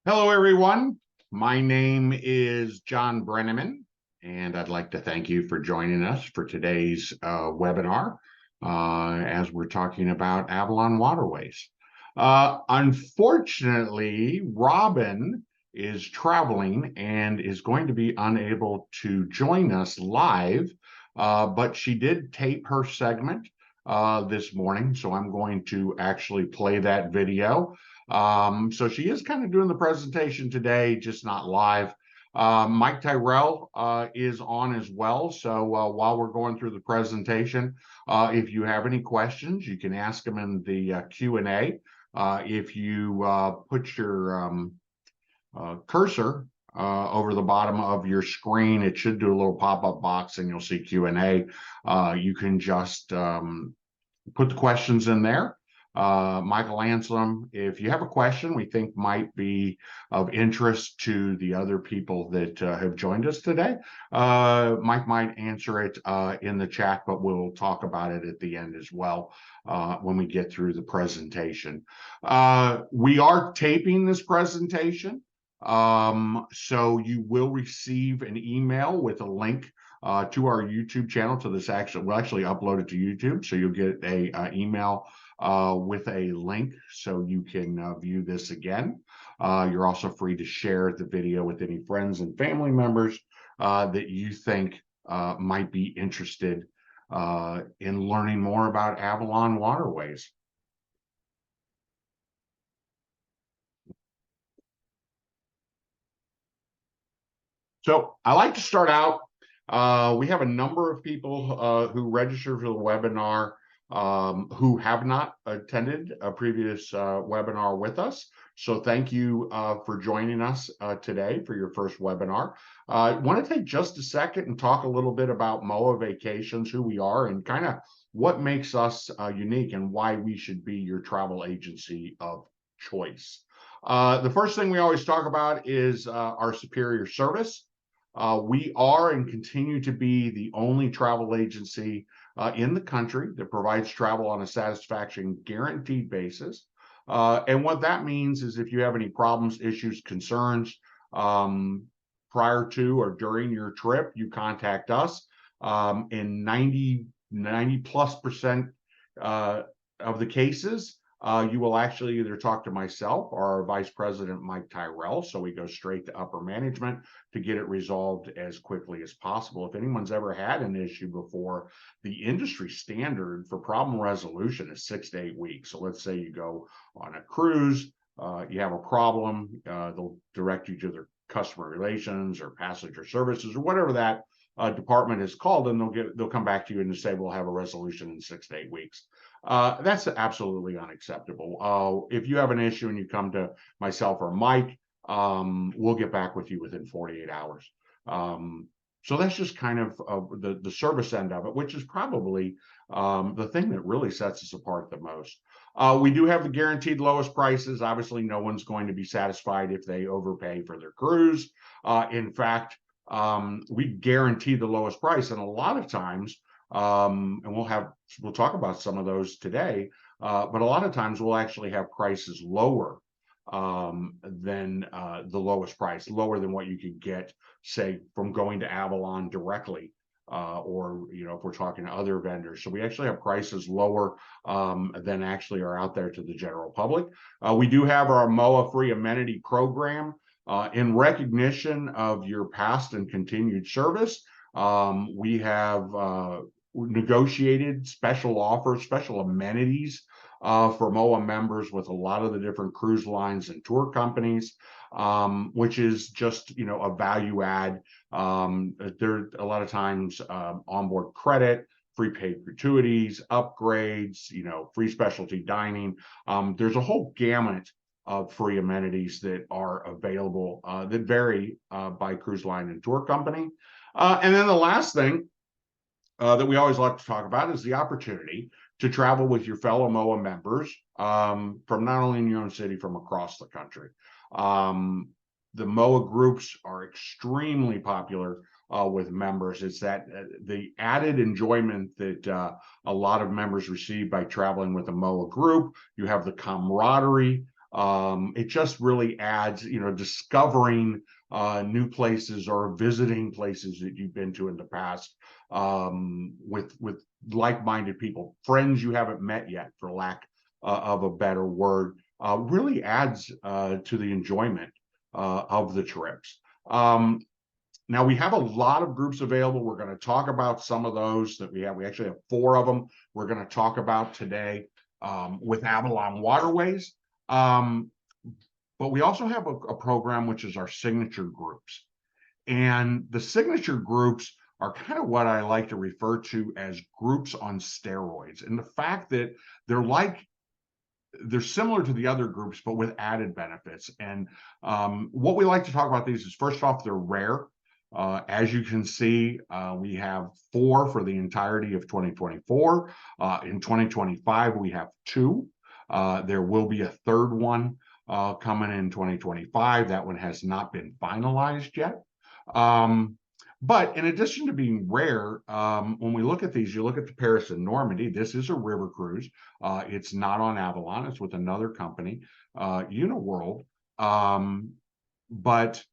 Hello, everyone. My name is Jon Brenneman, and I'd like to thank you for joining us for today's webinar as we're talking about Avalon Waterways. Unfortunately, Robin is traveling and is going to be unable to join us live, but she did tape her segment this morning, so I'm going to actually play that video. So she is kind of doing the presentation today, just not live. Mike Tyrell is on as well. So while we're going through the presentation, if you have any questions, you can ask them in the Q&A. If you put your cursor over the bottom of your screen, it should do a little pop-up box and you'll see Q&A. You can just put the questions in there. Michael answer them. If you have a question we think might be of interest to the other people that have joined us today, Mike might answer it in the chat, but we'll talk about it at the end as well when we get through the presentation. We are taping this presentation, so you will receive an email with a link to our YouTube channel. To this, we'll actually upload it to YouTube, so you'll get a email with a link so you can view this again. You're also free to share the video with any friends and family members that you think might be interested in learning more about Avalon Waterways. So I like to start out. We have a number of people who registered for the webinar who have not attended a previous webinar with us. So thank you for joining us today for your first webinar. I want to take just a second and talk a little bit about MOAA Vacations, who we are, and kind of what makes us unique and why we should be your travel agency of choice. The first thing we always talk about is our superior service. We are and continue to be the only travel agency in the country that provides travel on a satisfaction guaranteed basis. And what that means is if you have any problems, issues, concerns prior to or during your trip, you contact us. In 90+% of the cases, you will actually either talk to myself or our Vice President, Mike Tyrell. So we go straight to upper management to get it resolved as quickly as possible. If anyone's ever had an issue before, the industry standard for problem resolution is 6 to 8 weeks. So let's say you go on a cruise, you have a problem, they'll direct you to their customer relations or passenger services or whatever that department is called, and they'll come back to you and say, we'll have a resolution in 6 to 8 weeks. That's absolutely unacceptable. If you have an issue and you come to myself or Mike, we'll get back with you within 48 hours. So that's just kind of the service end of it, which is probably the thing that really sets us apart the most. We do have the guaranteed lowest prices. Obviously, no one's going to be satisfied if they overpay for their cruise. In fact, we guarantee the lowest price, and a lot of times, and we'll talk about some of those today, but a lot of times we'll actually have prices lower than the lowest price, lower than what you could get, say, from going to Avalon directly, or if we're talking to other vendors. So we actually have prices lower than actually are out there to the general public. We do have our MOAA free amenity program. In recognition of your past and continued service, we have negotiated special offers, special amenities for MOAA members with a lot of the different cruise lines and tour companies, which is just a value add. There a lot of times onboard credit, free paid gratuities, upgrades, free specialty dining. There's a whole gamut of free amenities that are available that vary by cruise line and tour company. And then the last thing that we always like to talk about is the opportunity to travel with your fellow MOAA members from not only in your own city, from across the country. The MOAA groups are extremely popular with members. It's that the added enjoyment that a lot of members receive by traveling with a MOAA group. You have the camaraderie. It just really adds, discovering new places or visiting places that you've been to in the past, with like-minded people, friends you haven't met yet, for lack of a better word, really adds to the enjoyment of the trips. Now we have a lot of groups available. We're going to talk about some of those that we have. We actually have 4 of them we're going to talk about today, with Avalon Waterways. But we also have a program which is our signature groups. And the signature groups are kind of what I like to refer to as groups on steroids. And the fact that they're similar to the other groups, but with added benefits. And what we like to talk about these is, first off, they're rare. As you can see, we have 4 for the entirety of 2024. In 2025, we have 2. There will be a third one coming in 2025. That one has not been finalized yet. But in addition to being rare, when we look at these, you look at the Paris and Normandy. This is a river cruise. It's not on Avalon. It's with another company, Uniworld. But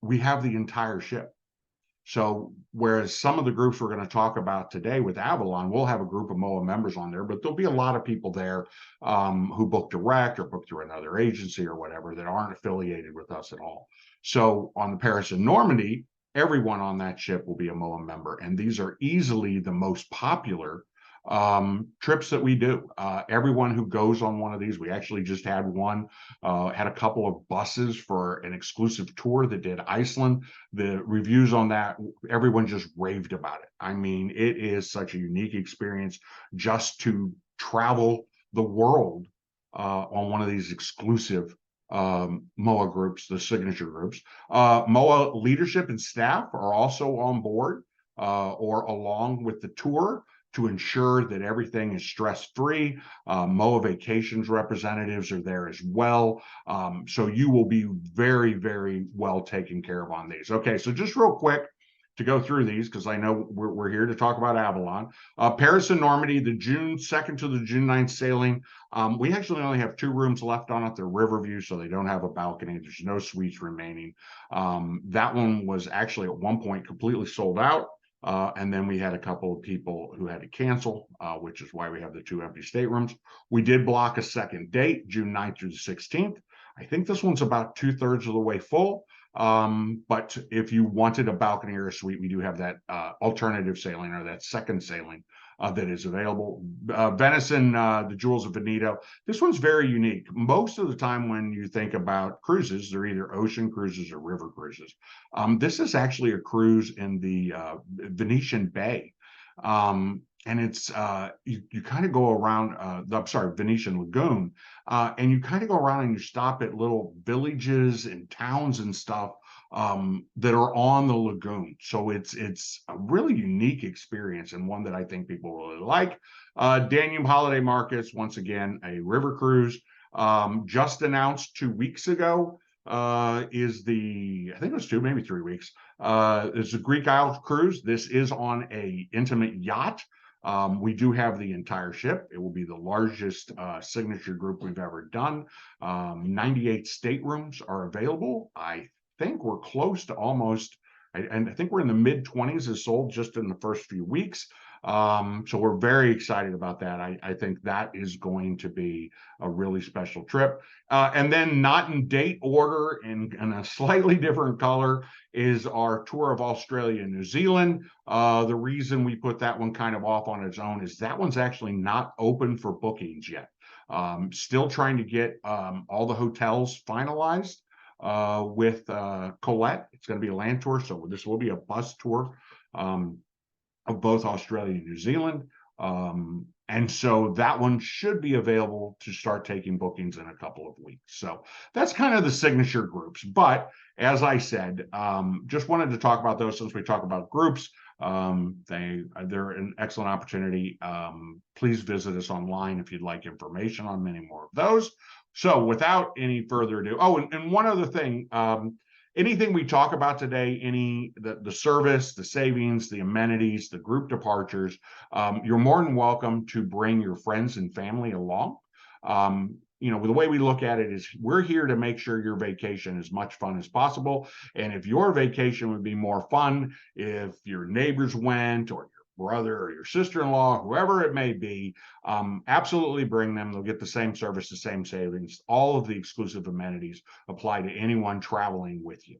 we have the entire ship. So whereas some of the groups we're going to talk about today with Avalon, we'll have a group of MOAA members on there, but there'll be a lot of people there who book direct or book through another agency or whatever that aren't affiliated with us at all. So on the Paris and Normandy, everyone on that ship will be a MOAA member, and these are easily the most popular trips that we do. Everyone who goes on one of these, we actually just had one, had a couple of buses for an exclusive tour that did Iceland. The reviews on that, everyone just raved about it. I mean, it is such a unique experience just to travel the world on one of these exclusive MOAA groups, the signature groups. MOAA leadership and staff are also on board or along with the tour to ensure that everything is stress-free. MOAA Vacations representatives are there as well. So you will be very, very well taken care of on these. Okay, so just real quick to go through these, because I know we're here to talk about Avalon. Paris and Normandy, the June 2nd to the June 9th sailing. We actually only have 2 rooms left on it. They're Riverview, so they don't have a balcony. There's no suites remaining. That one was actually at one point completely sold out. And then we had a couple of people who had to cancel, which is why we have the 2 empty staterooms. We did block a second date, June 9th through the 16th. I think this one's about 2/3 of the way full. But if you wanted a balcony or a suite, we do have that alternative sailing, or that second sailing, that is available. Venison, the Jewels of Veneto. This one's very unique. Most of the time when you think about cruises, they're either ocean cruises or river cruises. This is actually a cruise in the Venetian Bay. And it's you kind of go around Venetian Lagoon, and you kind of go around and you stop at little villages and towns and stuff that are on the lagoon. So it's a really unique experience, and one that I think people really like. Danube Holiday Markets, once again, a river cruise, just announced 2 weeks ago. I think it was 2, maybe 3 weeks. It's a Greek Isles cruise. This is on a intimate yacht. We do have the entire ship. It will be the largest signature group we've ever done. 98 staterooms are available. I think we're close to almost, and I think we're in the mid-20s is sold just in the first few weeks. So we're very excited about that. I think that is going to be a really special trip. And then not in date order, in a slightly different color, is our tour of Australia and New Zealand. The reason we put that one kind of off on its own is that one's actually not open for bookings yet. Still trying to get all the hotels finalized with Colette. It's going to be a land tour, so this will be a bus tour of both Australia and New Zealand. And so that one should be available to start taking bookings in a couple of weeks. So that's kind of the signature groups. But as I said, just wanted to talk about those since we talk about groups. They're an excellent opportunity. Please visit us online if you'd like information on many more of those. So without any further ado, and one other thing, anything we talk about today, the service, the savings, the amenities, the group departures, you're more than welcome to bring your friends and family along. the way we look at it is we're here to make sure your vacation is much fun as possible. And if your vacation would be more fun if your neighbors went, or your brother or your sister-in-law, whoever it may be, absolutely bring them. They'll get the same service, the same savings. All of the exclusive amenities apply to anyone traveling with you.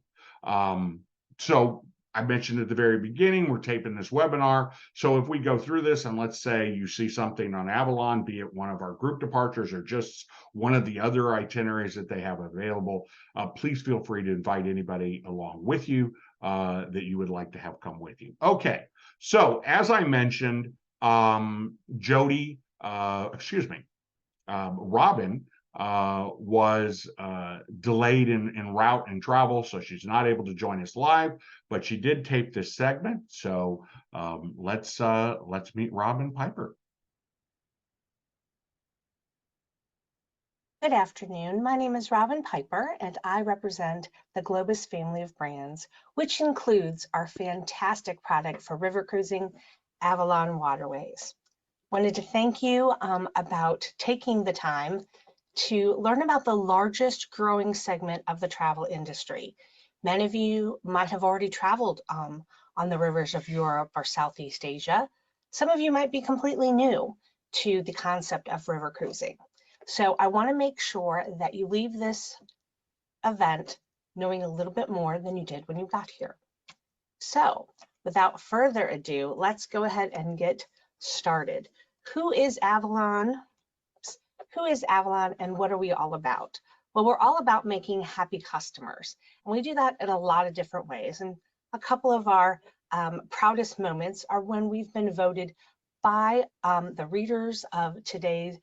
So I mentioned at the very beginning, we're taping this webinar. So if we go through this and let's say you see something on Avalon, be it one of our group departures or just one of the other itineraries that they have available, please feel free to invite anybody along with you that you would like to have come with you. Okay, so as I mentioned, Jody, Robin was delayed in route and travel, so she's not able to join us live, but she did tape this segment. So let's meet Robin Pieper. Good afternoon. My name is Robin Pieper, and I represent the Globus family of brands, which includes our fantastic product for river cruising, Avalon Waterways. Wanted to thank you about taking the time to learn about the largest growing segment of the travel industry. Many of you might have already traveled on the rivers of Europe or Southeast Asia. Some of you might be completely new to the concept of river cruising. So I want to make sure that you leave this event knowing a little bit more than you did when you got here. So without further ado, let's go ahead and get started. Who is Avalon? Who is Avalon and what are we all about? Well, we're all about making happy customers, and we do that in a lot of different ways. And a couple of our proudest moments are when we've been voted by the readers of today's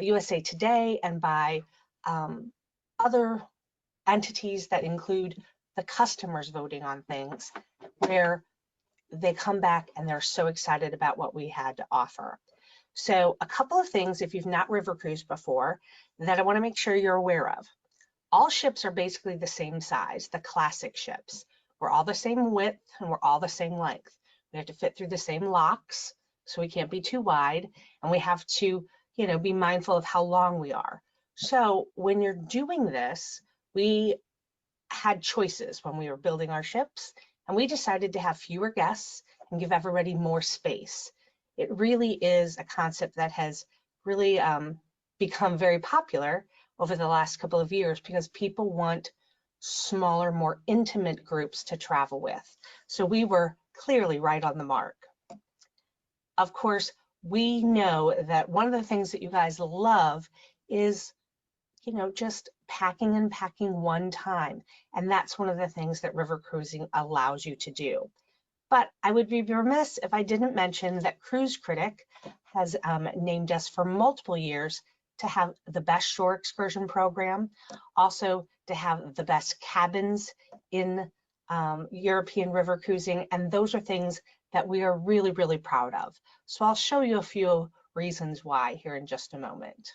USA Today and by other entities that include the customers voting on things, where they come back and they're so excited about what we had to offer. So a couple of things, if you've not river cruised before, that I want to make sure you're aware of. All ships are basically the same size, the classic ships. We're all the same width and we're all the same length. We have to fit through the same locks, so we can't be too wide, and we have to, be mindful of how long we are. So when you're doing this, we had choices when we were building our ships, and we decided to have fewer guests and give everybody more space. It really is a concept that has really become very popular over the last couple of years because people want smaller, more intimate groups to travel with. So we were clearly right on the mark. Of course, we know that one of the things that you guys love is, just packing and packing one time. And that's one of the things that river cruising allows you to do. But I would be remiss if I didn't mention that Cruise Critic has named us for multiple years to have the best shore excursion program, also to have the best cabins in European river cruising. And those are things that we are really, really proud of. So I'll show you a few reasons why here in just a moment.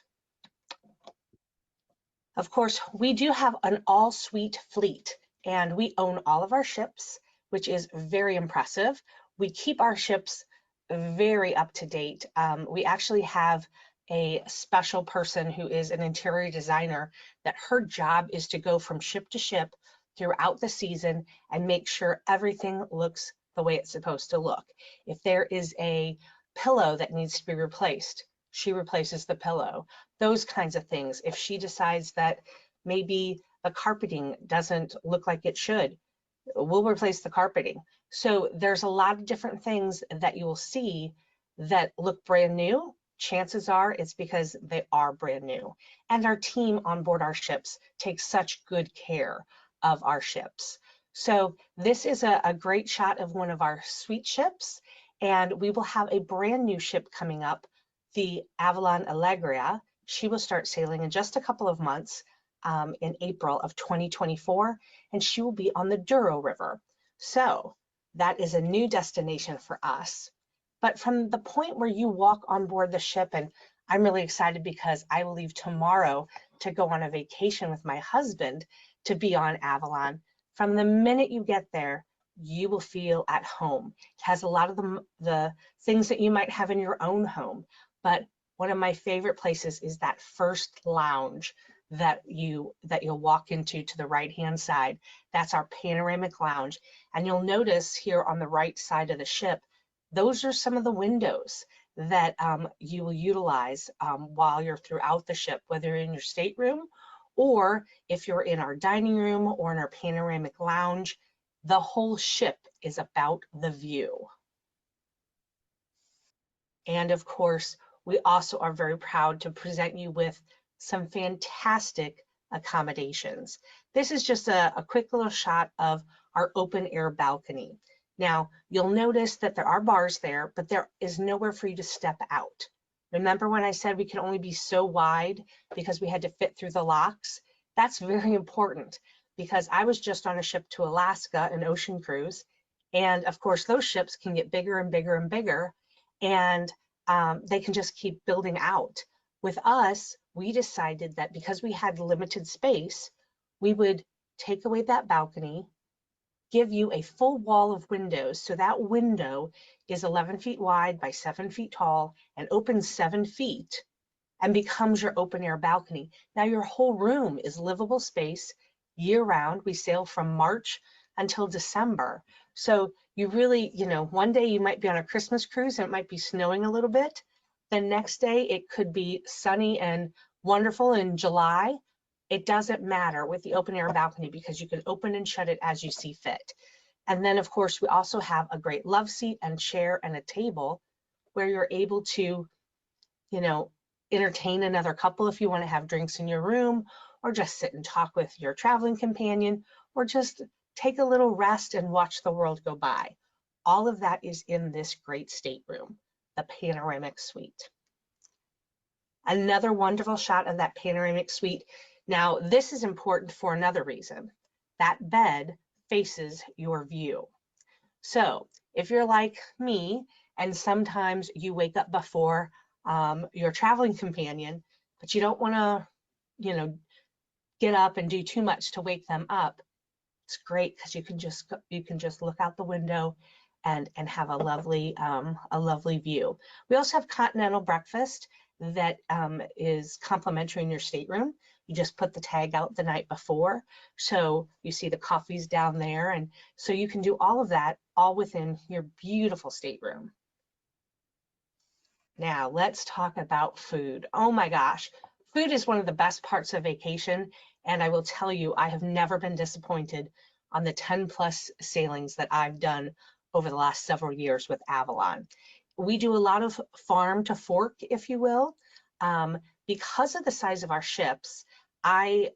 Of course, we do have an all-suite fleet, and we own all of our ships, which is very impressive. We keep our ships very up to date. We actually have a special person who is an interior designer that her job is to go from ship to ship throughout the season and make sure everything looks the way it's supposed to look. If there is a pillow that needs to be replaced, she replaces the pillow. Those kinds of things. If she decides that maybe the carpeting doesn't look like it should, we'll replace the carpeting. So there's a lot of different things that you'll see that look brand new. Chances are it's because they are brand new. And our team on board our ships takes such good care of our ships. So this is a great shot of one of our suite ships, and we will have a brand new ship coming up, the Avalon Allegria. She will start sailing in just a couple of months in April of 2024, and she will be on the Douro River. So that is a new destination for us. But from the point where you walk on board the ship, and I'm really excited because I will leave tomorrow to go on a vacation with my husband to be on Avalon. From the minute you get there, you will feel at home. It has a lot of the things that you might have in your own home, but one of my favorite places is that first lounge that you'll walk into to the right-hand side. That's our panoramic lounge. And you'll notice here on the right side of the ship, those are some of the windows that you will utilize while you're throughout the ship, whether in your stateroom or if you're in our dining room or in our panoramic lounge. The whole ship is about the view. And of course, we also are very proud to present you with some fantastic accommodations. This is just a quick little shot of our open air balcony. Now, you'll notice that there are bars there, but there is nowhere for you to step out. Remember when I said we can only be so wide because we had to fit through the locks? That's very important because I was just on a ship to Alaska, an ocean cruise, and of course those ships can get bigger and bigger and bigger, and they can just keep building out. With us, we decided that because we had limited space, we would take away that balcony, give you a full wall of windows. So that window is 11 feet wide by 7 feet tall and opens 7 feet and becomes your open air balcony. Now your whole room is livable space year round. We sail from March until December. So you really, one day you might be on a Christmas cruise and it might be snowing a little bit. The next day it could be sunny and wonderful in July. It doesn't matter with the open air balcony because you can open and shut it as you see fit. And then of course we also have a great love seat and chair and a table where you're able to, entertain another couple if you want to have drinks in your room, or just sit and talk with your traveling companion, or just take a little rest and watch the world go by. All of that is in this great stateroom, the panoramic suite. Another wonderful shot of that panoramic suite. Now, this is important for another reason. That bed faces your view. So if you're like me, and sometimes you wake up before your traveling companion, but you don't want to, get up and do too much to wake them up, it's great because you can just look out the window and have a lovely view. We also have continental breakfast that is complimentary in your stateroom. You just put the tag out the night before, so you see the coffees down there, and so you can do all of that all within your beautiful stateroom. Now let's talk about food. Oh my gosh, food is one of the best parts of vacation, and I will tell you, I have never been disappointed on the 10+ sailings that I've done over the last several years with Avalon. We do a lot of farm to fork, if you will. Because of the size of our ships, I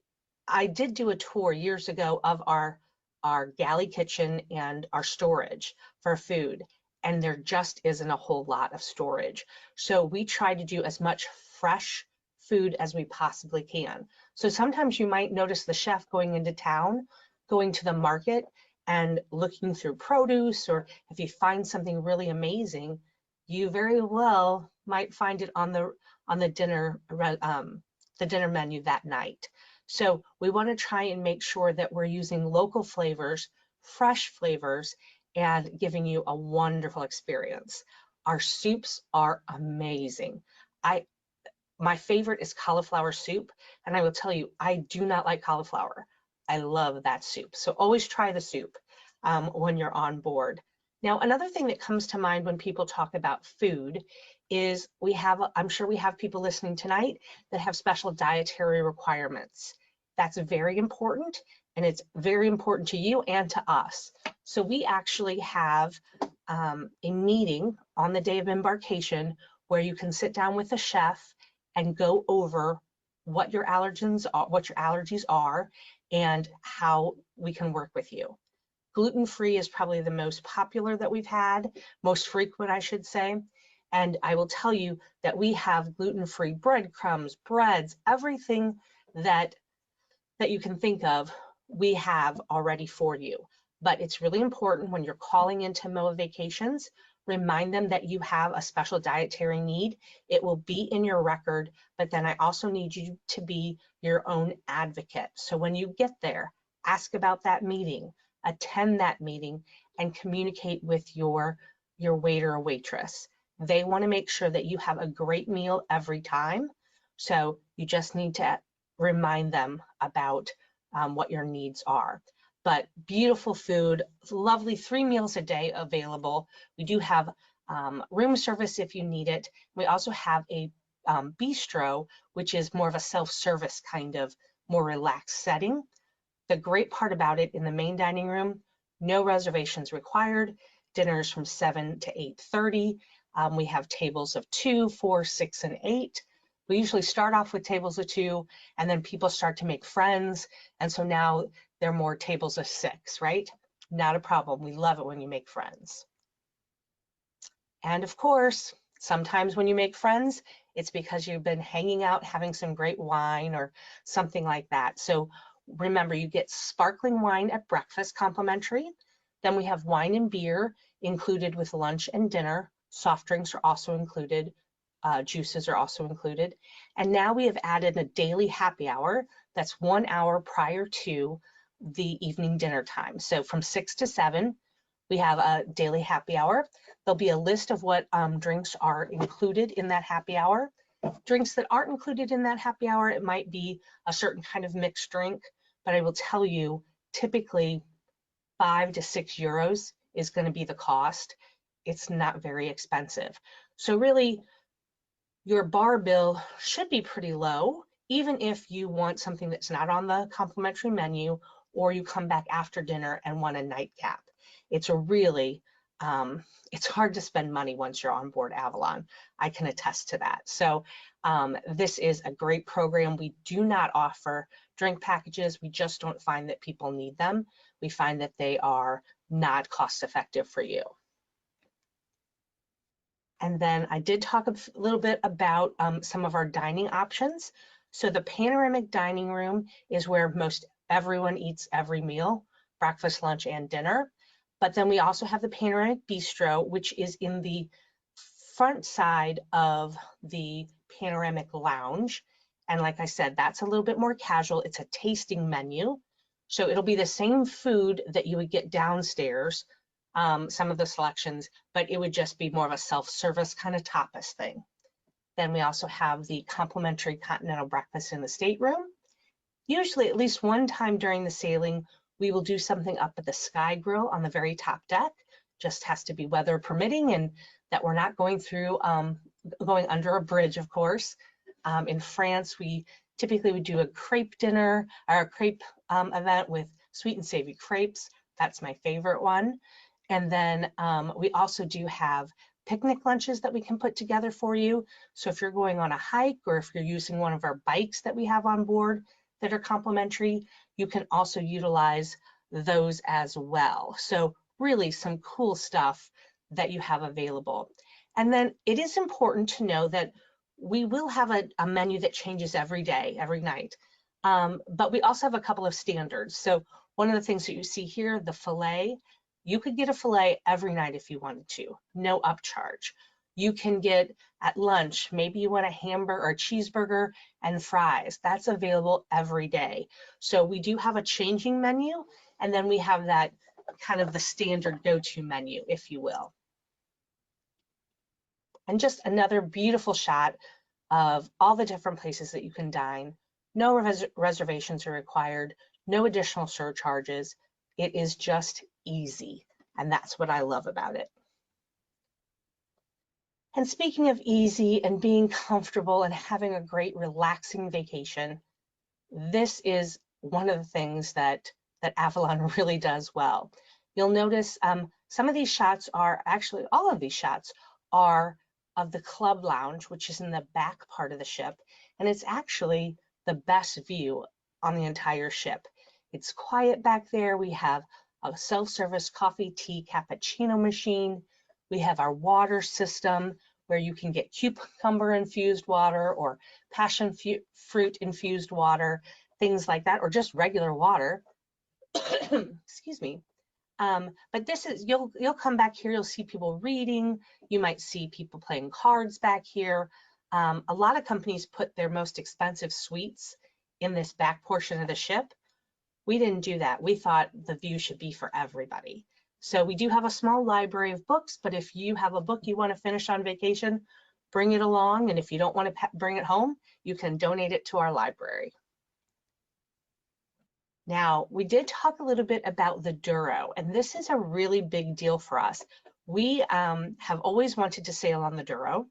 did do a tour years ago of our galley kitchen and our storage for food, and there just isn't a whole lot of storage. So we try to do as much fresh food as we possibly can. So sometimes you might notice the chef going into town, going to the market and looking through produce, or if you find something really amazing, you very well might find it on the dinner menu that night. So we want to try and make sure that we're using local flavors, fresh flavors, and giving you a wonderful experience. Our soups are amazing. My favorite is cauliflower soup, and I will tell you, I do not like cauliflower. I love that soup. So always try the soup when you're on board. Now, another thing that comes to mind when people talk about food is I'm sure we have people listening tonight that have special dietary requirements. That's very important, and it's very important to you and to us. So we actually have a meeting on the day of embarkation where you can sit down with a chef and go over what your allergies are, and how we can work with you. Gluten-free is probably the most popular that we've had, most frequent, I should say. And I will tell you that we have gluten-free breadcrumbs, breads, everything that you can think of, we have already for you. But it's really important when you're calling into MOAA Vacations, remind them that you have a special dietary need. It will be in your record, but then I also need you to be your own advocate. So when you get there, ask about that meeting. attend that meeting and communicate with your waiter or waitress. They want to make sure that you have a great meal every time. So you just need to remind them about what your needs are. But beautiful food, lovely 3 meals a day available. We do have room service if you need it. We also have a bistro, which is more of a self-service kind of more relaxed setting. The great part about it, in the main dining room, no reservations required. Dinners from 7 to 8:30. We have tables of 2, 4, 6, and 8. We usually start off with tables of 2, and then people start to make friends. And so now they're more tables of 6, right? Not a problem. We love it when you make friends. And of course, sometimes when you make friends, it's because you've been hanging out, having some great wine or something like that. So remember, you get sparkling wine at breakfast complimentary. Then we have wine and beer included with lunch and dinner. Soft drinks are also included. Juices are also included. And now we have added a daily happy hour that's 1 hour prior to the evening dinner time. So from 6 to 7, we have a daily happy hour. There'll be a list of what drinks are included in that happy hour. Drinks that aren't included in that happy hour, it might be a certain kind of mixed drink, but I will tell you, typically 5 to 6 euros is going to be the cost. It's not very expensive. So really, your bar bill should be pretty low, even if you want something that's not on the complimentary menu, or you come back after dinner and want a nightcap. It's a really, it's hard to spend money once you're on board Avalon. I can attest to that. So this is a great program. We do not offer drink packages. We just don't find that people need them. We find that they are not cost effective for you. And then I did talk a little bit about some of our dining options. So the panoramic dining room is where most everyone eats every meal, breakfast, lunch, and dinner. But then we also have the panoramic bistro, which is in the front side of the panoramic lounge. And like I said, that's a little bit more casual. It's a tasting menu. So it'll be the same food that you would get downstairs, some of the selections, but it would just be more of a self-service kind of tapas thing. Then we also have the complimentary continental breakfast in the stateroom. Usually at least one time during the sailing, we will do something up at the Sky Grill on the very top deck. Just has to be weather permitting and that we're not going through, going under a bridge, of course. In France, we typically would do a crepe dinner or a crepe event with sweet and savory crepes. That's my favorite one. And then we also do have picnic lunches that we can put together for you. So if you're going on a hike or if you're using one of our bikes that we have on board that are complimentary, you can also utilize those as well. So really some cool stuff that you have available. And then it is important to know that we will have a menu that changes every day, every night. But we also have a couple of standards. So one of the things that you see here, the filet, you could get a filet every night if you wanted to, no upcharge. You can get at lunch, maybe you want a hamburger or a cheeseburger and fries. That's available every day. So we do have a changing menu, and then we have that kind of the standard go-to menu, if you will. And just another beautiful shot of all the different places that you can dine. No reservations are required, no additional surcharges. It is just easy, and that's what I love about it. And speaking of easy and being comfortable and having a great relaxing vacation, this is one of the things that Avalon really does well. You'll notice some of these shots are actually, all of these shots are of the club lounge, which is in the back part of the ship, and it's actually the best view on the entire ship. It's quiet back there. We have a self-service coffee, tea, cappuccino machine. We have our water system where you can get cucumber infused water or passion fruit infused water, things like that, or just regular water. Excuse me. But this is, you'll come back here, you'll see people reading, you might see people playing cards back here. A lot of companies put their most expensive suites in this back portion of the ship. We didn't do that. We thought the view should be for everybody. So we do have a small library of books, but if you have a book you want to finish on vacation, bring it along. And if you don't want to bring it home, you can donate it to our library. Now, we did talk a little bit about the Douro, and this is a really big deal for us. We have always wanted to sail on the Douro,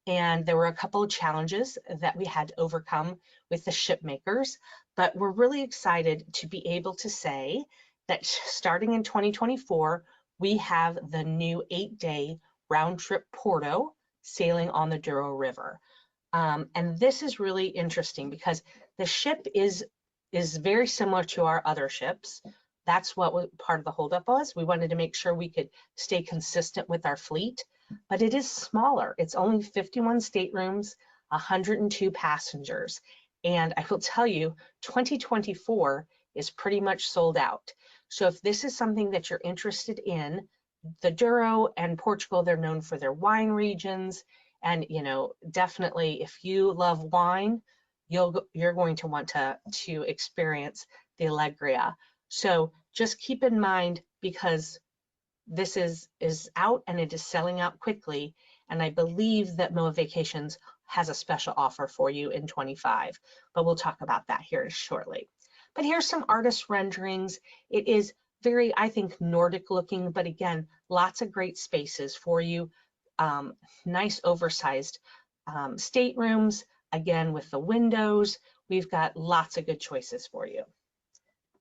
and there were a couple of challenges that we had to overcome with the ship makers, but we're really excited to be able to say that starting in 2024, we have the new 8-day round trip Porto sailing on the Douro River. And this is really interesting because the ship is very similar to our other ships. That's what part of the holdup was. We wanted to make sure we could stay consistent with our fleet, but it is smaller. It's only 51 staterooms, 102 passengers. And I will tell you, 2024 is pretty much sold out. So if this is something that you're interested in, the Douro and Portugal, they're known for their wine regions. And, you know, definitely if you love wine, you're going to want to experience the Alegria. So just keep in mind, because this is out and it is selling out quickly. And I believe that MOAA Vacations has a special offer for you in 25, but we'll talk about that here shortly. But here's some artist renderings. It is very, I think, Nordic looking, but again, lots of great spaces for you. Nice oversized staterooms, again, with the windows. We've got lots of good choices for you.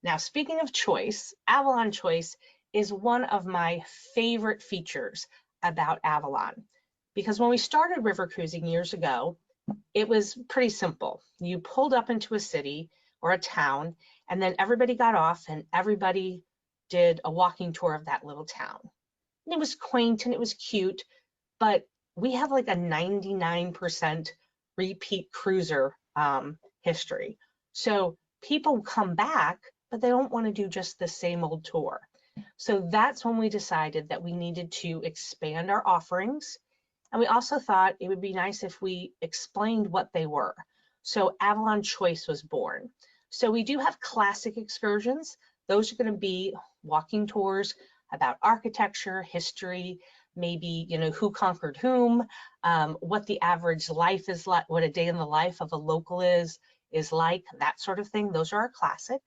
Now, speaking of choice, Avalon Choice is one of my favorite features about Avalon, because when we started river cruising years ago, it was pretty simple. You pulled up into a city or a town, and then everybody got off and everybody did a walking tour of that little town. And it was quaint and it was cute, but we have like a 99% repeat cruiser history. So people come back, but they don't want to do just the same old tour. So that's when we decided that we needed to expand our offerings. And we also thought it would be nice if we explained what they were. So Avalon Choice was born. So we do have classic excursions. Those are going to be walking tours about architecture, history, maybe, you know, who conquered whom, what the average life is like, what a day in the life of a local is like, that sort of thing. Those are our classic.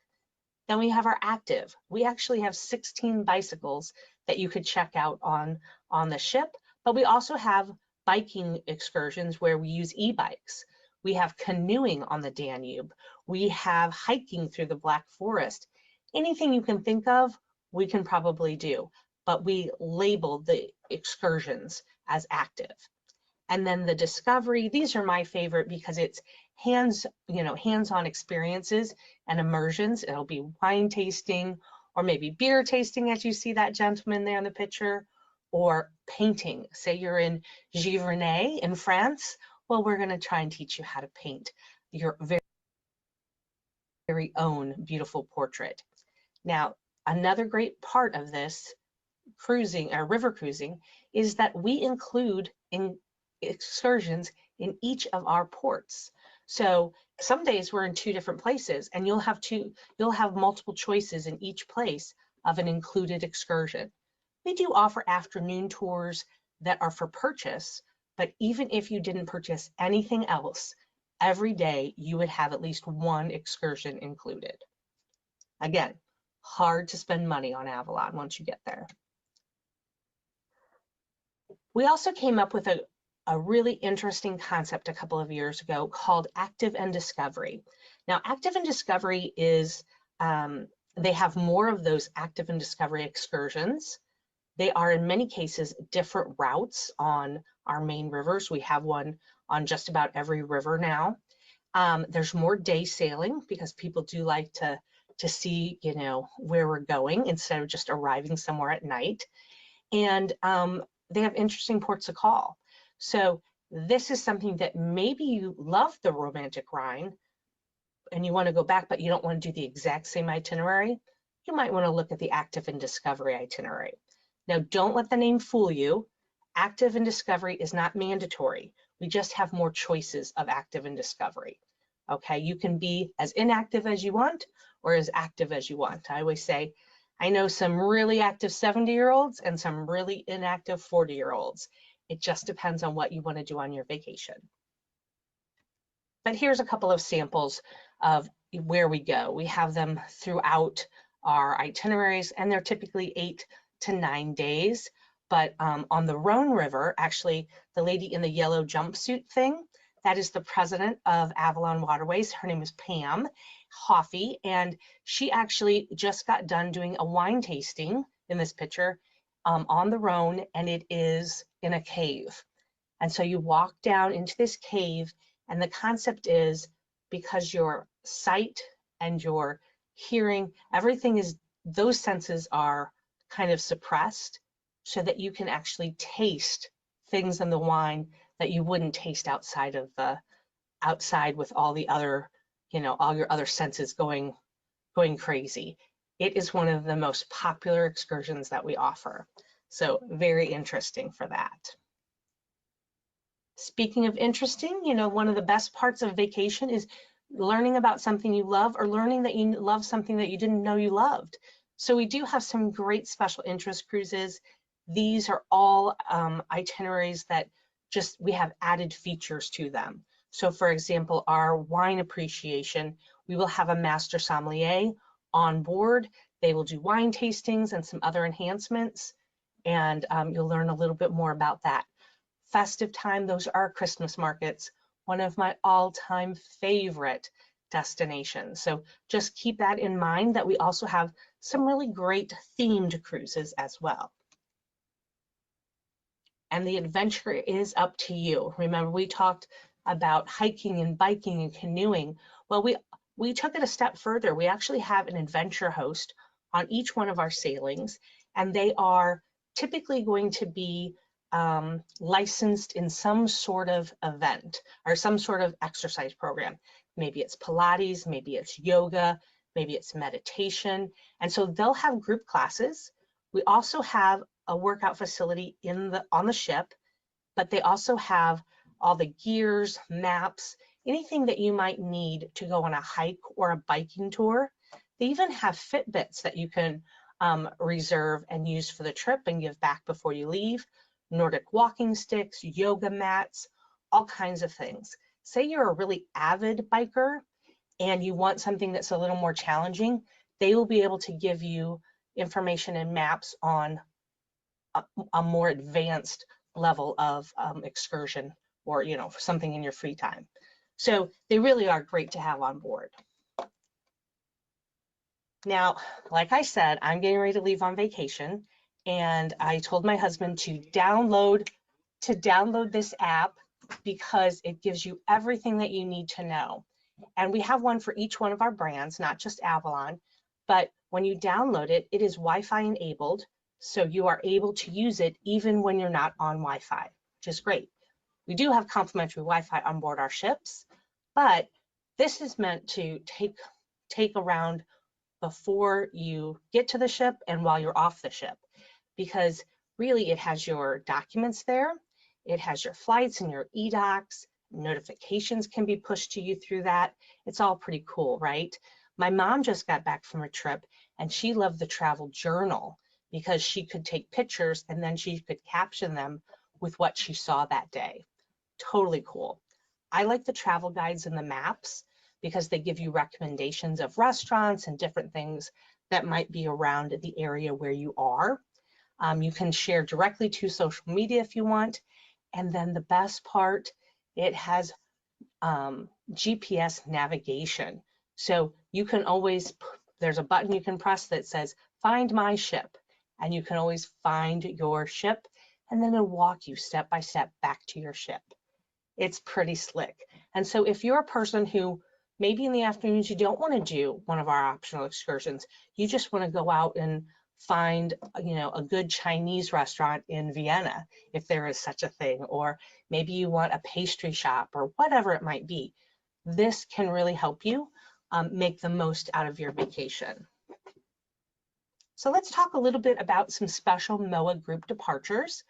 Then we have our active. We actually have 16 bicycles that you could check out on the ship, but we also have biking excursions where we use e-bikes. We have canoeing on the Danube. We have hiking through the Black Forest. Anything you can think of, we can probably do, but we labeled the excursions as active. And then the discovery, these are my favorite because it's hands-on experiences and immersions. It'll be wine tasting or maybe beer tasting, as you see that gentleman there in the picture, or painting. Say you're in Giverny in France. Well, we're going to try and teach you how to paint your very own beautiful portrait. Now, another great part of this cruising or river cruising is that we include in excursions in each of our ports. So some days we're in 2 different places, and you'll have multiple choices in each place of an included excursion. We do offer afternoon tours that are for purchase, but even if you didn't purchase anything else, every day you would have at least 1 excursion included. Again, hard to spend money on Avalon once you get there. We also came up with a really interesting concept a couple of years ago called Active and Discovery. Now, Active and Discovery is, they have more of those Active and Discovery excursions. They are in many cases different routes on our main rivers. We have one on just about every river now. There's more day sailing because people do like to see, you know, where we're going instead of just arriving somewhere at night. And they have interesting ports of call. So this is something that maybe you love the romantic Rhine and you want to go back, but you don't want to do the exact same itinerary. You might want to look at the Active and Discovery itinerary. Now, don't let the name fool you. Active and Discovery is not mandatory. We just have more choices of Active and Discovery. Okay, you can be as inactive as you want or as active as you want. I always say, I know some really active 70-year-olds and some really inactive 40-year-olds. It just depends on what you want to do on your vacation. But here's a couple of samples of where we go. We have them throughout our itineraries, and they're typically 8 to 9 days. But on the Rhone River, actually, the lady in the yellow jumpsuit thing, that is the president of Avalon Waterways. Her name is Pam Hoffey, and she actually just got done doing a wine tasting in this picture on the Rhone, and it is in a cave. And so you walk down into this cave, and the concept is, because your sight and your hearing, everything is, those senses are kind of suppressed so that you can actually taste things in the wine that you wouldn't taste outside with all the other, all your other senses going crazy. It is one of the most popular excursions that we offer. So very interesting for that. Speaking of interesting, one of the best parts of vacation is learning about something you love or learning that you love something that you didn't know you loved. So we do have some great special interest cruises. These are all itineraries that we have added features to them. So for example, our wine appreciation, we will have a master sommelier on board. They will do wine tastings and some other enhancements, and you'll learn a little bit more about that. Festive time, those are Christmas markets, one of my all-time favorite destinations. So just keep that in mind, that we also have some really great themed cruises as well. And the adventure is up to you. Remember, we talked about hiking and biking and canoeing. Well, we took it a step further. We actually have an adventure host on each one of our sailings, and they are typically going to be licensed in some sort of event or some sort of exercise program. Maybe it's Pilates, maybe it's yoga, maybe it's meditation. And so they'll have group classes. We also have a workout facility on the ship, but they also have all the gears, maps, anything that you might need to go on a hike or a biking tour. They even have Fitbits that you can reserve and use for the trip and give back before you leave. Nordic walking sticks, yoga mats, all kinds of things. Say you're a really avid biker and you want something that's a little more challenging, they will be able to give you information and maps on a more advanced level of excursion, or something in your free time. So they really are great to have on board. Now, like I said, I'm getting ready to leave on vacation, and I told my husband to download this app because it gives you everything that you need to know. And we have one for each one of our brands, not just Avalon, but when you download it, it is Wi-Fi enabled, so you are able to use it even when you're not on Wi-Fi, which is great. We do have complimentary Wi-Fi on board our ships, but this is meant to take around before you get to the ship and while you're off the ship, because really it has your documents there, it has your flights and your e-docs, notifications can be pushed to you through that. It's all pretty cool, right? My mom just got back from a trip and she loved the travel journal because she could take pictures and then she could caption them with what she saw that day. Totally cool. I like the travel guides and the maps because they give you recommendations of restaurants and different things that might be around the area where you are. You can share directly to social media if you want. And then the best part, it has GPS navigation. So you can always, there's a button you can press that says, find my ship. And you can always find your ship, and then it'll walk you step by step back to your ship. It's pretty slick. And so if you're a person who maybe in the afternoons you don't want to do one of our optional excursions, you just want to go out and find a good Chinese restaurant in Vienna, if there is such a thing, or maybe you want a pastry shop or whatever it might be, this can really help you make the most out of your vacation. So let's talk a little bit about some special MOAA group departures.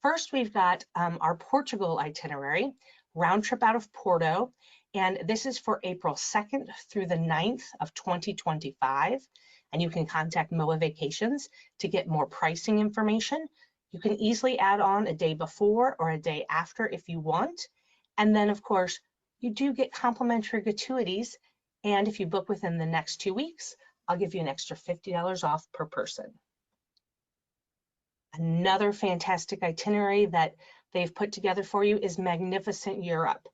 First, we've got our Portugal itinerary, round trip out of Porto, And this is for April 2nd through the 9th of 2025. And you can contact MOAA Vacations to get more pricing information. You can easily add on a day before or a day after if you want. And then, of course, you do get complimentary gratuities. And if you book within the next 2 weeks, I'll give you an extra $50 off per person. Another fantastic itinerary that they've put together for you is Magnificent Europe.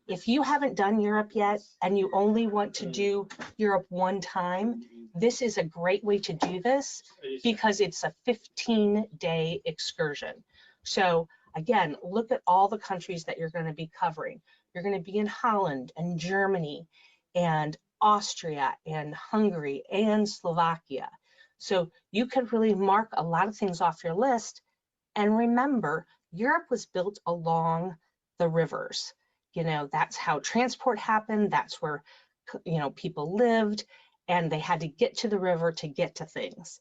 If you haven't done Europe yet and you only want to do Europe one time, this is a great way to do this because it's a 15-day excursion. So again, look at all the countries that you're going to be covering. You're going to be in Holland and Germany and Austria and Hungary and Slovakia. So you could really mark a lot of things off your list. And remember, Europe was built along the rivers. You know, that's how transport happened. That's where, you know, people lived, and they had to get to the river to get to things.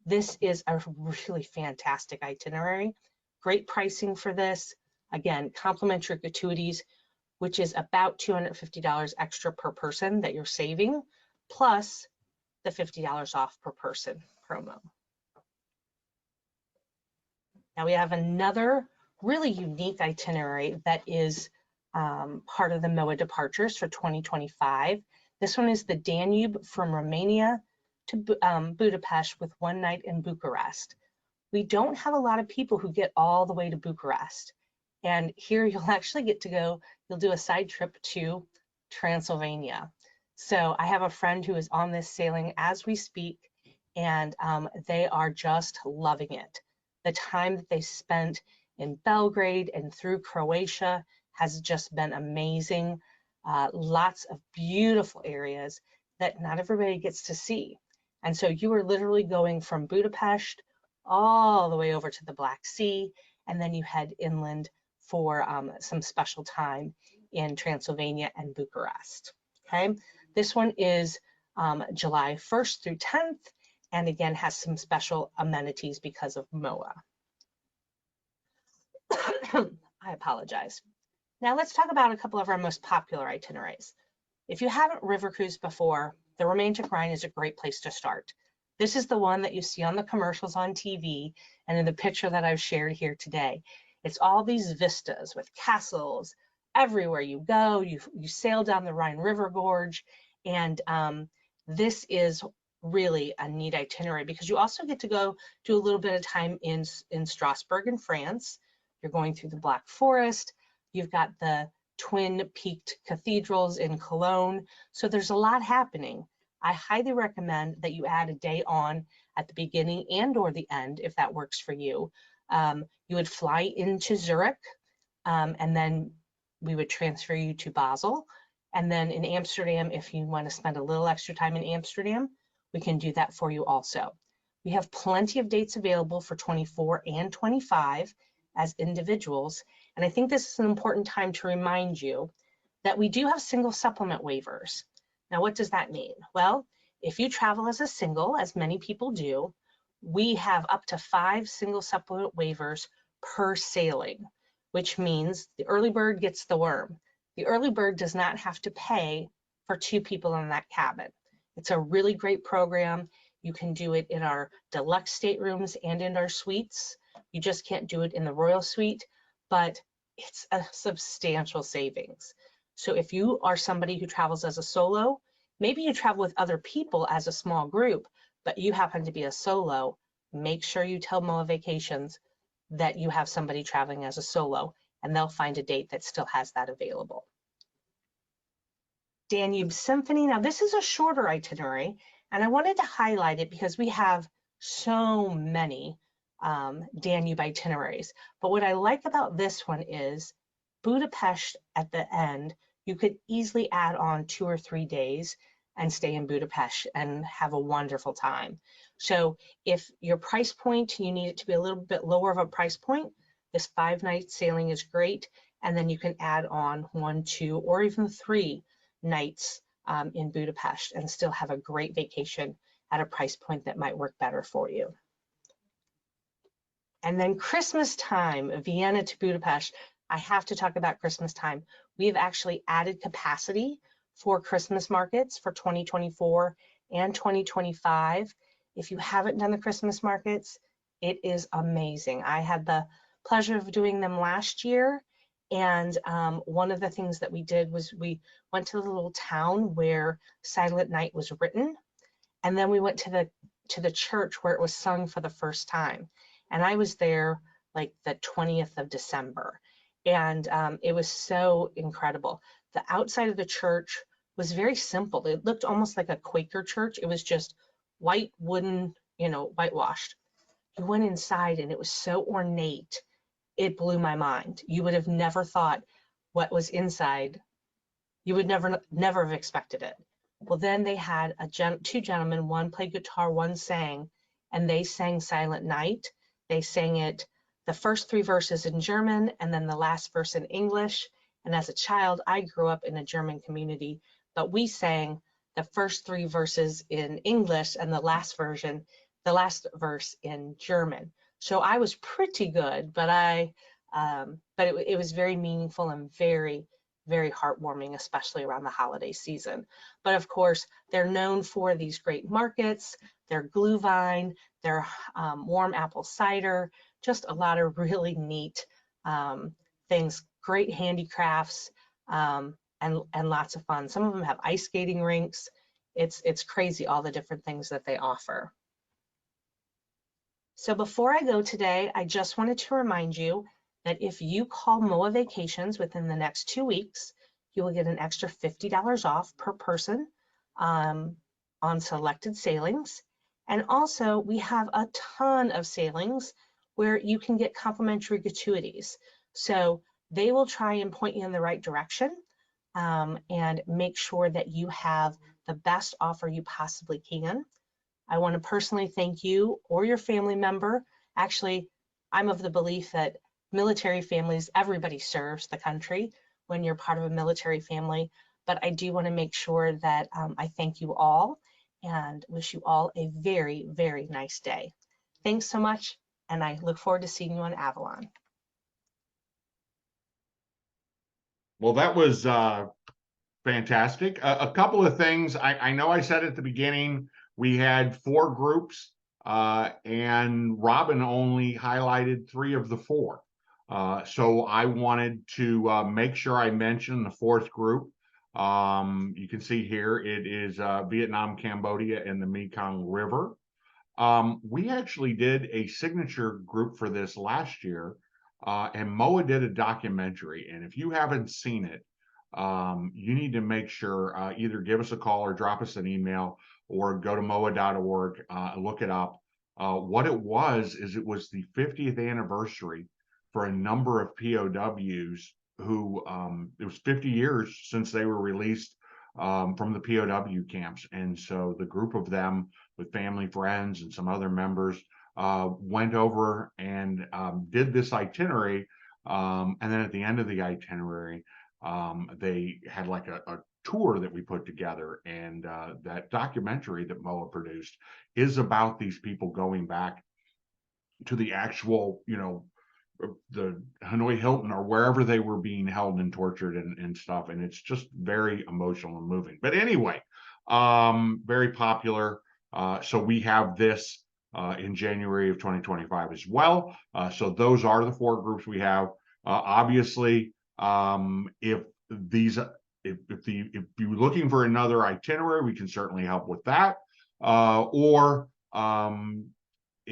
This is a really fantastic itinerary. Great pricing for this. Again, complimentary gratuities, which is about $250 extra per person that you're saving, plus the $50 off per person promo. Now we have another really unique itinerary that is part of the MOAA departures for 2025. This one is the Danube from Romania to Budapest with 1 night in Bucharest. We don't have a lot of people who get all the way to Bucharest. And here you'll actually get to go, you'll do a side trip to Transylvania. So I have a friend who is on this sailing as we speak, and they are just loving it. The time that they spent in Belgrade and through Croatia has just been amazing. Lots of beautiful areas that not everybody gets to see. And so you are literally going from Budapest all the way over to the Black Sea, and then you head inland for some special time in Transylvania and Bucharest. Okay, this one is July 1st through 10th, and again has some special amenities because of MOAA. I apologize. Now let's talk about a couple of our most popular itineraries. If you haven't river cruised before, the Romantic Rhine is a great place to start. This is the one that you see on the commercials on TV and in the picture that I've shared here today. It's all these vistas with castles everywhere you go. You sail down the Rhine River Gorge, and this is really a neat itinerary because you also get to go do a little bit of time in Strasbourg in France. You're going through the Black Forest. You've got the twin-peaked cathedrals in Cologne. So there's a lot happening. I highly recommend that you add a day on at the beginning and or the end, if that works for you. You would fly into Zurich, and then we would transfer you to Basel. And then in Amsterdam, if you want to spend a little extra time in Amsterdam, we can do that for you also. We have plenty of dates available for 24 and 25 as individuals. And I think this is an important time to remind you that we do have single supplement waivers. Now, what does that mean? Well, if you travel as a single, as many people do, we have up to 5 single supplement waivers per sailing, which means the early bird gets the worm. The early bird does not have to pay for 2 people in that cabin. It's a really great program. You can do it in our deluxe staterooms and in our suites. You just can't do it in the Royal Suite, but it's a substantial savings. So if you are somebody who travels as a solo, maybe you travel with other people as a small group, but you happen to be a solo, make sure you tell MOAA Vacations that you have somebody traveling as a solo, and they'll find a date that still has that available. Danube Symphony. Now this is a shorter itinerary, and I wanted to highlight it because we have so many Danube itineraries. But what I like about this one is Budapest at the end, you could easily add on 2 or 3 days and stay in Budapest and have a wonderful time. So if your price point, you need it to be a little bit lower of a price point, this 5-night sailing is great. And then you can add on 1, 2, or even 3 nights in Budapest and still have a great vacation at a price point that might work better for you. And then Christmas time, Vienna to Budapest. I have to talk about Christmas time. We've actually added capacity for Christmas markets for 2024 and 2025. If you haven't done the Christmas markets, it is amazing. I had the pleasure of doing them last year. And one of the things that we did was we went to the little town where Silent Night was written. And then we went to the church where it was sung for the first time. And I was there like the 20th of December. And it was so incredible. The outside of the church was very simple. It looked almost like a Quaker church. It was just white wooden, whitewashed. You went inside and it was so ornate. It blew my mind. You would have never thought what was inside. You would never have expected it. Well, then they had two gentlemen, one played guitar, one sang, and they sang Silent Night. They sang it, the first 3 verses in German, and then the last verse in English. And as a child, I grew up in a German community, but we sang the first 3 verses in English and the last verse in German. So I was pretty good, but it was very meaningful and very, very heartwarming, especially around the holiday season. But of course, they're known for these great markets, their glühwein, their warm apple cider, just a lot of really neat things, great handicrafts, and lots of fun. Some of them have ice skating rinks. It's crazy all the different things that they offer. So before I go today, I just wanted to remind you that if you call MOAA Vacations within the next 2 weeks, you will get an extra $50 off per person on selected sailings. And also, we have a ton of sailings where you can get complimentary gratuities. So they will try and point you in the right direction and make sure that you have the best offer you possibly can. I want to personally thank you or your family member. Actually, I'm of the belief that military families, everybody serves the country when you're part of a military family, but I do want to make sure that I thank you all and wish you all a very, very nice day. Thanks so much, and I look forward to seeing you on Avalon. Well, that was fantastic. A couple of things. I know I said at the beginning, we had 4 groups, and Robin only highlighted 3 of the 4. So I wanted to make sure I mention the 4th group. You can see here, it is Vietnam, Cambodia, and the Mekong River. We actually did a signature group for this last year, and MOAA did a documentary. And if you haven't seen it, you need to make sure either give us a call or drop us an email or go to moa.org, look it up. What it was it was the 50th anniversary for a number of POWs who it was 50 years since they were released from the POW camps. And so the group of them with family, friends, and some other members went over and did this itinerary. And then at the end of the itinerary, they had like a tour that we put together, and that documentary that MOAA produced is about these people going back to the actual, the Hanoi Hilton or wherever they were being held and tortured and stuff. And it's just very emotional and moving. But anyway, very popular. So we have this in January of 2025 as well. So those are the 4 groups we have. Obviously, if you're looking for another itinerary, we can certainly help with that. Or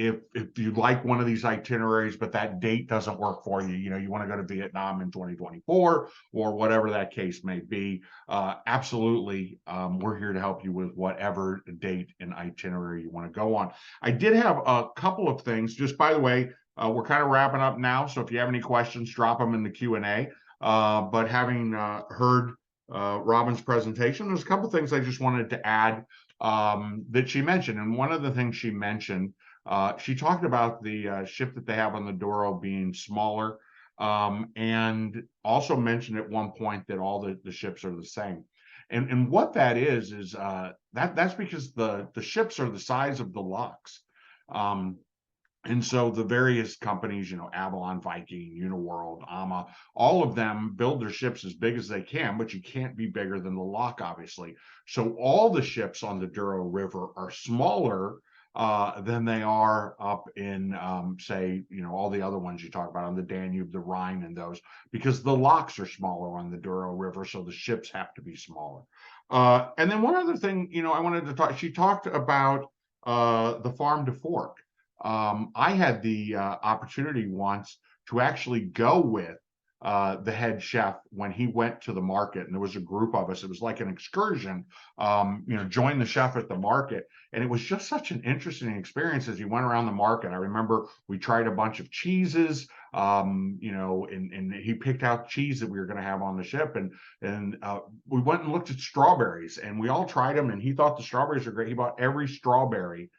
if you like one of these itineraries, but that date doesn't work for you, you want to go to Vietnam in 2024 or whatever that case may be, absolutely, we're here to help you with whatever date and itinerary you want to go on. I did have a couple of things, just by the way, we're kind of wrapping up now, so if you have any questions, drop them in the Q&A. But having heard Robin's presentation, there's a couple of things I just wanted to add that she mentioned. And one of the things she mentioned, she talked about the ship that they have on the Douro being smaller, and also mentioned at one point that all the ships are the same. And what that is that's because the ships are the size of the locks. And so the various companies, Avalon, Viking, Uniworld, AMA, all of them build their ships as big as they can, but you can't be bigger than the lock, obviously. So all the ships on the Douro River are smaller than they are up in, say, all the other ones you talk about on the Danube, the Rhine, and those, because the locks are smaller on the Douro River, so the ships have to be smaller. And then one other thing, I wanted to talk, she talked about the farm to fork. I had the opportunity once to actually go with the head chef when he went to the market, and there was a group of us. It was like an excursion, join the chef at the market. And it was just such an interesting experience as you went around the market. I remember we tried a bunch of cheeses, and he picked out cheese that we were going to have on the ship. And we went and looked at strawberries, and we all tried them, and he thought the strawberries were great. He bought every strawberry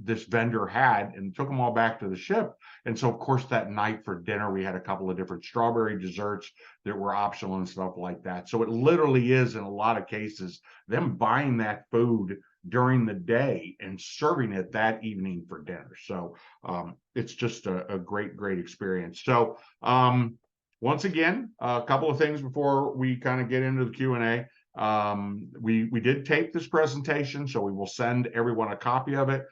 this vendor had and took them all back to the ship. And so, of course, that night for dinner, we had a couple of different strawberry desserts that were optional and stuff like that. So it literally is, in a lot of cases, them buying that food during the day and serving it that evening for dinner. So it's just a great experience. So once again, a couple of things before we kind of get into the Q&A. We did tape this presentation, so we will send everyone a copy of it.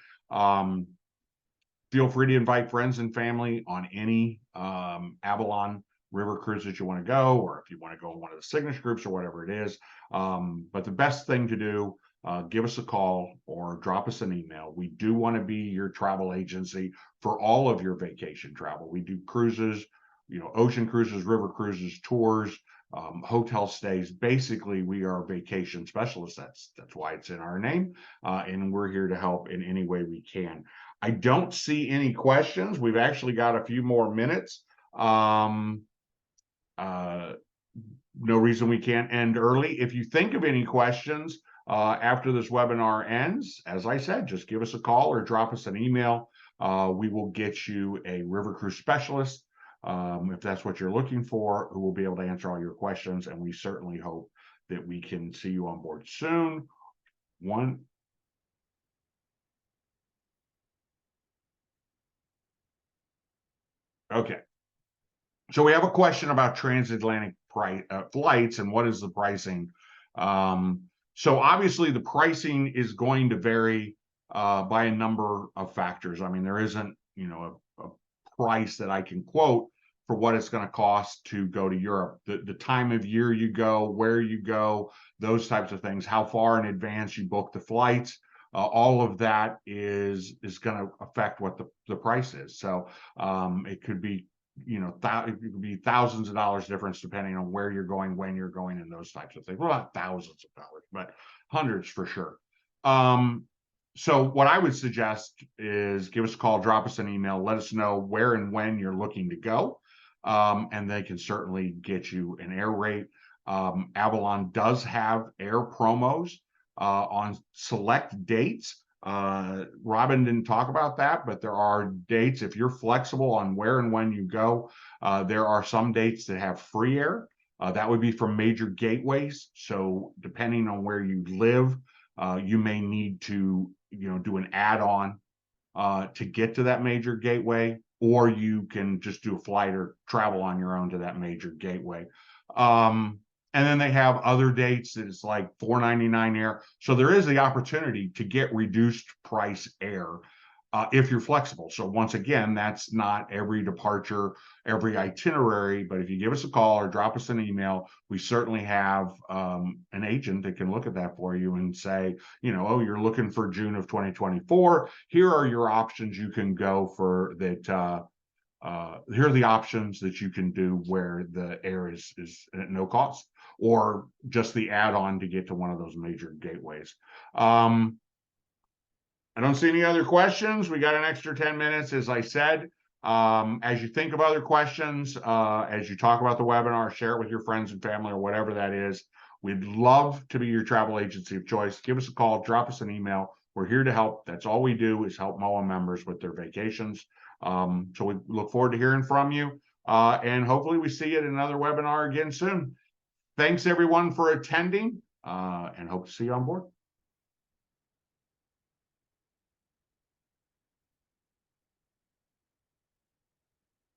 Feel free to invite friends and family on any Avalon River cruise that you want to go, or if you want to go in one of the signature groups or whatever it is. But the best thing to do, give us a call or drop us an email. We do want to be your travel agency for all of your vacation travel. We do cruises, ocean cruises, river cruises, tours, hotel stays. Basically, we are vacation specialists. That's why it's in our name, and we're here to help in any way we can. I don't see any questions. We've actually got a few more minutes. No reason we can't end early. If you think of any questions after this webinar ends, as I said, just give us a call or drop us an email. We will get you a river cruise specialist, if that's what you're looking for, who will be able to answer all your questions. And we certainly hope that we can see you on board soon. Okay. So we have a question about transatlantic flights and what is the pricing. So obviously the pricing is going to vary by a number of factors. I mean, there isn't, a price that I can quote for what it's going to cost to go to Europe. The time of year you go, where you go, those types of things, how far in advance you book the flights, all of that is going to affect what the price is. So it could be, it could be thousands of dollars difference depending on where you're going, when you're going, and those types of things. Well, not thousands of dollars, but hundreds for sure. So what I would suggest is give us a call, drop us an email, let us know where and when you're looking to go. And they can certainly get you an air rate. Avalon does have air promos on select dates. Robin didn't talk about that, but there are dates. If you're flexible on where and when you go, there are some dates that have free air. That would be from major gateways. So depending on where you live, you may need to, do an add-on to get to that major gateway, or you can just do a flight or travel on your own to that major gateway. And then they have other dates that it's like $4.99 air. So there is the opportunity to get reduced price air if you're flexible. So once again, that's not every departure, every itinerary, but if you give us a call or drop us an email, we certainly have an agent that can look at that for you and say, oh, you're looking for June of 2024. Here are your options you can go for that. Here are the options that you can do where the air is at no cost, or just the add-on to get to one of those major gateways. I don't see any other questions. We got an extra 10 minutes, as I said. As you think of other questions, as you talk about the webinar, share it with your friends and family or whatever that is. We'd love to be your travel agency of choice. Give us a call, drop us an email. We're here to help. That's all we do, is help MOAA members with their vacations. So we look forward to hearing from you. And hopefully we see you at another webinar again soon. Thanks everyone for attending, and hope to see you on board.